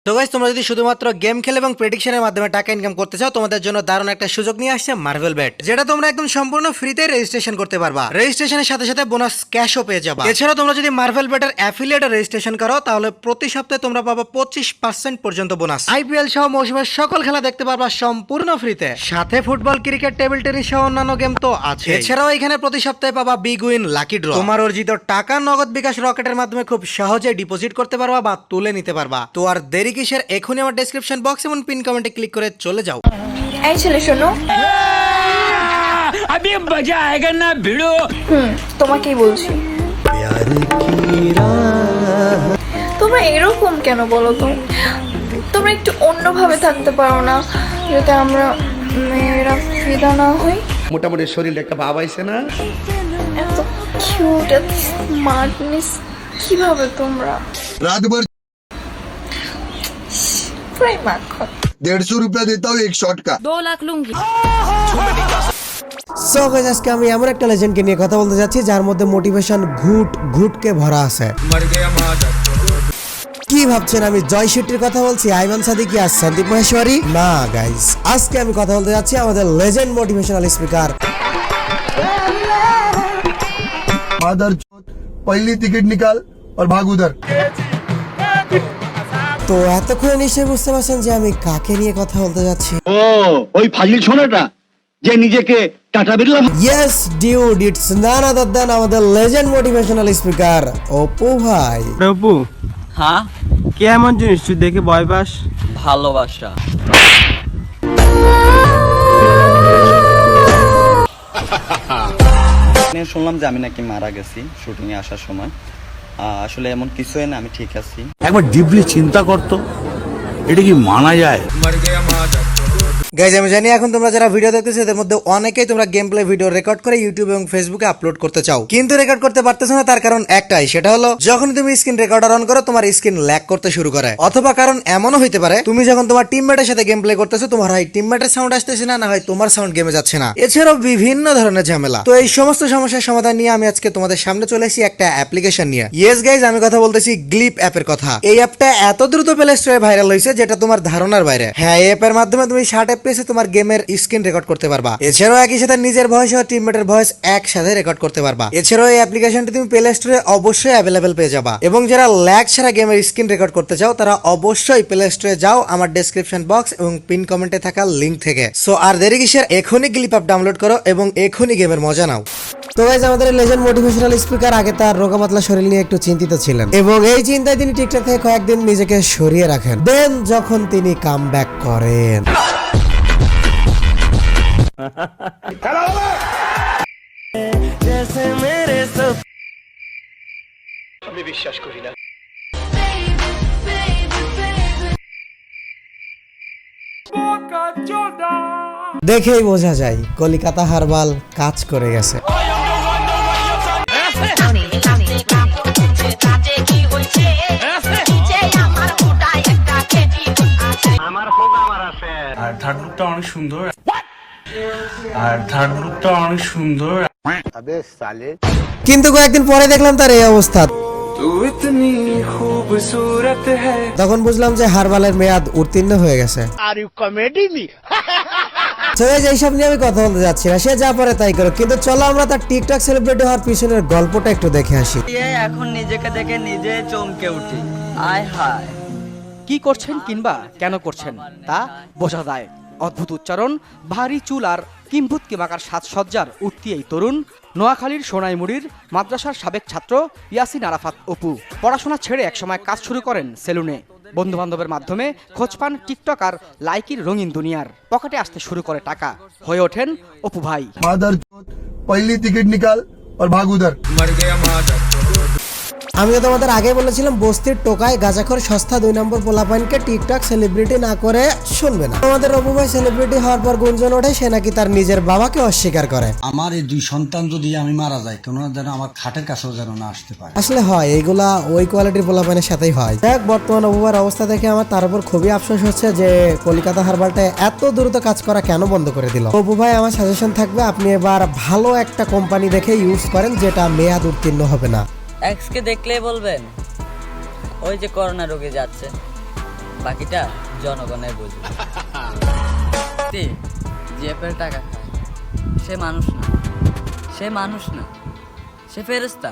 তো গাইস, তোমরা যদি শুধুমাত্র গেম খেলে এবং প্রেডিকশনের মাধ্যমে টাকা ইনকাম করতে চাও, তোমাদের জন্য দারুণ একটা সুযোগ নিয়ে আসছে মার্ভেল বেট, যেটা তোমরা একদম সম্পূর্ণ ফ্রিতে রেজিস্ট্রেশন করতে পারবা। রেজিস্ট্রেশনের সাথে সাথে বোনাস ক্যাশও পেয়ে যাবা। এছাড়াও তোমরা যদি মার্ভেল বেটের অ্যাফিলিয়েটে রেজিস্ট্রেশন করো, তাহলে প্রতি সপ্তাহে তোমরা পাবা 25% পর্যন্ত বোনাস। আইপিএল সহ মৌসুমের সকল খেলা দেখতে পারবা সম্পূর্ণ ফ্রিতে। সাথে ফুটবল, ক্রিকেট, টেবিল টেনিস সহ অন্যান্য গেম তো আছে। এছাড়াও এখানে প্রতি সপ্তাহে পাবা বিগ উইন, লাকি ড্র। তোমার অর্জিত টাকা নগদ বিকাশ রকেটের মাধ্যমে খুব সহজে ডিপোজিট করতে পারবা বা তুলে নিতে পারবা। তো আর দেরি কিসের, এখনই আমার ডেসক্রিপশন বক্স এবং পিন কমেন্টে ক্লিক করে চলে যাও। এই ছেলে শোনো, अभी मजा आएगा ना भिड़ो। তোমাকেই বলছি, তোমরা এরকম কেন বলো তো? তোমরা একটু অন্যভাবে থাকতে পারো না, যাতে আমরা মেয়েরা ফিদা না হই? মোটামুটি শরীরে একটা ভাব আইছে না? এত কিউট, এত স্মার্টনেস কিভাবে তোমরা? रात भर প্রায় মাখন। 150 रुपया देता हूँ एक शॉट का। 2 लाख लूंगी। সো গাইস, আজকে আমি এমন একটা লেজেন্ডকে নিয়ে কথা বলতে যাচ্ছি যার মধ্যে মোটিভেশন ঘুটকে ভরা আছে। কি ভাবছেন আমি জয় শেট্টির কথা বলছি, আইমান সাদিকি আর সন্দীপ মহেশ্বরী? না গাইস, আজকে আমি কথা বলতে যাচ্ছি আমাদের লেজেন্ড মোটিভেশনাল স্পিকার। मादर पहली टिकट निकाल और भाग उधर। তো এতক্ষণে নিশ্চয়ই বুঝতে পারছেন যে আমি কাকে নিয়ে কথা বলতে যাচ্ছি। ও ওই ফাজিল ছোড়াটা যে নিজেকে tata Birla. Yes ডিউড, it's none other than আমাদের লেজেন্ড মোটিভেশনাল স্পিকার অপু ভাই। অপু, হ্যাঁ, কে এমন জিনিস তুই দেখে ভয় পাস? ভালোবাসা। শুনলাম যে আমি নাকি মারা গেছি শুটিং এ আসার সময়। আসলে এমন কিছুই না, আমি ঠিক আছি। একবার ডিপলি চিন্তা করতো, এটা কি মানা যায়? গাইজ, আমি জানি এখন তোমরা যারা ভিডিও দেখতেছো এদের মধ্যে অনেকেই তোমরা গেম প্লে ভিডিও রেকর্ড করে ইউটিউব এবং ফেসবুকে আপলোড করতে চাও, কিন্তু রেকর্ড করতে পারতেছো না। তার কারণ একটাই, সেটা হলো যখন তুমি স্ক্রিন রেকর্ডার অন করো তোমার স্ক্রিন ল্যাগ করতে শুরু করে। অথবা কারণ এমনও হইতে পারে তুমি যখন তোমার টিমমেটের সাথে গেম প্লে করতেছো, তোমার হয় টিমমেটের সাউন্ড আসতেছে না, না হয় তোমার সাউন্ড গেমে যাচ্ছে না। এছাড়াও বিভিন্ন ধরনের ঝামেলা। তো এই সমস্ত সমস্যার সমাধান নিয়ে আমি আজকে তোমাদের সামনে চলে এসেছি একটা অ্যাপ্লিকেশন নিয়ে। ইয়েস গাইজ, আমি কথা বলতেছি গ্লিপ অ্যাপের কথা। এই অ্যাপটা এত দ্রুত প্লে স্টোরে ভাইরাল হয়েছে যেটা তোমার ধারণার বাইরে। হ্যাঁ, এই অ্যাপের মাধ্যমে তুমি 60 FPS তোমার গেমের স্ক্রিন রেকর্ড করতে পারবা। এছাড়াও একই সাথে নিজের ভয়েস ও টিমমেটের ভয়েস একসাথে রেকর্ড করতে পারবা। এছাড়াও এই অ্যাপ্লিকেশনটি তুমি প্লে স্টোরে অবশ্যই অ্যাভেলেবেল পেয়ে যাবা। এবং যারা ল্যাগ ছাড়া গেমের স্ক্রিন রেকর্ড করতে চাও তারা অবশ্যই প্লে স্টোরে যাও আমার ডেসক্রিপশন বক্স এবং পিন কমেন্টে থাকা লিংক থেকে। সো আর দেরি কিসের, এখনই গ্লিপ অ্যাপ ডাউনলোড করো এবং এখনই গেমের মজা নাও। তো গাইস, আমাদের লেজেন্ড মোটিভেশনাল স্পিকার আগে তার রোগা পাতলা শরীর নিয়ে একটু চিন্তিত ছিলেন এবং এই চিন্তায় তিনি টিকটক থেকে কয়েকদিন নিজেকে সরিয়ে রাখেন। দেন যখন তিনি কামব্যাক করেন, আমি বিশ্বাস করি না। দেখেই বোঝা যায় কলিকাতা হারবাল কাজ করে গেছে। আর থার্ড লুকটা অনেক সুন্দর, আর থার্ড লুকটা অনেক সুন্দর। কিন্তু কয়েকদিন পরে দেখলাম তার এই অবস্থা। তখন বুঝলাম যে হারবালের মেয়াদ উত্তীর্ণ হয়ে গেছে। এইসব নিয়ে আমি কথা বলতে যাচ্ছি না, সে যা পারে তাই করো, কিন্তু চলো আমরা তার টিকটক সেলিব্রিটি হওয়ার পিছনের গল্পটা একটু দেখে আসি। এখন নিজেকে দেখে নিজে চমকে উঠি। আয় হায়, কি করছেন কিংবা কেন করছেন তা বোঝা যায়। অদ্ভুত উচ্চারণ, ভারী চুল আর কিম্ভূত কিমাকার সাজসজ্জার উঠতি এই তরুণ নোয়াখালীর সোনাইমুড়ির মাদ্রাসার সাবেক ছাত্র ইয়াসিন আরাফাত অপু পড়াশোনা ছেড়ে একসময় কাজ শুরু করেন সেলুনে। বন্ধু বান্ধবের মাধ্যমে খোঁজ পান টিকটক আর লাইকির রঙিন দুনিয়ার। পকেটে আসতে শুরু করে টাকা, হয়ে ওঠেন অপু ভাই। मादर पहली टिकट निकाल और भाग उधर। আমি তো তোমাদের আগে বলেছিলাম বস্তির টোকায় গাঁজাখোর সস্তা 2 নম্বর পোলাপাইনকে টিকটক সেলিব্রিটি না করে শুনবে না। আমাদের অপু ভাই সেলিব্রিটি হওয়ার পর গুঞ্জন ওঠে সে নাকি তার নিজের বাবাকে অস্বীকার করে। আমার এই 2 সন্তান যদি আমি মারা যাই, কোনো যেন আমার খাটের কাছেও যেন না আসতে পারে। আসলে হয় এইগুলা ওই কোয়ালিটির পোলাপাইনের সাথেই হয়। দেখ, বর্তমান অপু ভাইয়ের অবস্থা দেখে আমার তার উপর খুবই আফসোস হচ্ছে যে কলকাতা হারবালটা এত দ্রুত কাজ করা কেন বন্ধ করে দিল। অপু ভাই, আমার সাজেশন থাকবে আপনি এবার ভালো একটা কোম্পানি দেখে ইউজ করেন যেটা মেয়াদ উত্তীর্ণ হবে না। এক্সকে দেখলেই বলবেন ওই যে করোনা রোগে যাচ্ছে। বাকিটা জনগণের বুঝবে। জিএফের টাকা খায়, সে মানুষ না, সে মানুষ না, সে ফেরেশতা।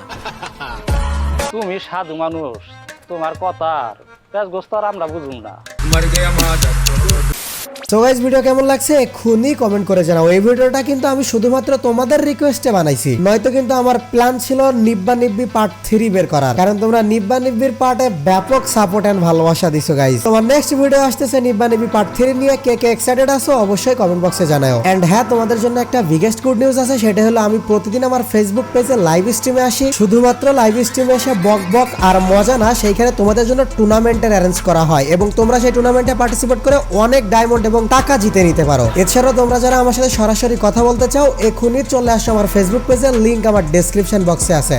তুমি সাধু মানুষ, তোমার কথার গোস্ত আর আমরা বুঝুম না। সো গাইস, ভিডিও কেমন লাগছে এক্ষুনি কমেন্ট করে জানাও। এই ভিডিওটা কিন্তু আমি শুধুমাত্র তোমাদের রিকোয়েস্টে বানাইছি, নয়তো কিন্তু আমার প্ল্যান ছিল নিব্বা নিব্বি পার্ট 3 বের করার, কারণ তোমরা নিব্বা নিব্বির পার্টে ব্যাপক সাপোর্ট এন্ড ভালোবাসা দিছো গাইস। তোমার নেক্সট ভিডিও আসতেছে নিব্বা নিব্বি পার্ট 3 নিয়ে। কে কে এক্সাইটেড আছো অবশ্যই কমেন্ট বক্সে জানাও। এন্ড হ্যাঁ, তোমাদের জন্য একটা বিগেস্ট গুড নিউজ আছে, সেটা হলো আমি প্রতিদিন আমার ফেসবুক পেজে লাইভ স্ট্রিমে আসি। শুধুমাত্র লাইভ স্ট্রিমে এসে বক বক আর মজা না, সেইখানে তোমাদের জন্য টুর্নামেন্টের অ্যারেঞ্জ করা হয় এবং তোমরা সেই টুর্নামেন্টে পার্টিসিপেট করে অনেক ডায়মন্ড এবং টাকা জিতে নিতে পারো। এছাড়াও তোমরা যারা আমার সাথে সরাসরি কথা বলতে চাও, এখনই চলে আসো আমার ফেসবুক পেজের লিংক আমার ডেসক্রিপশন বক্সে আছে।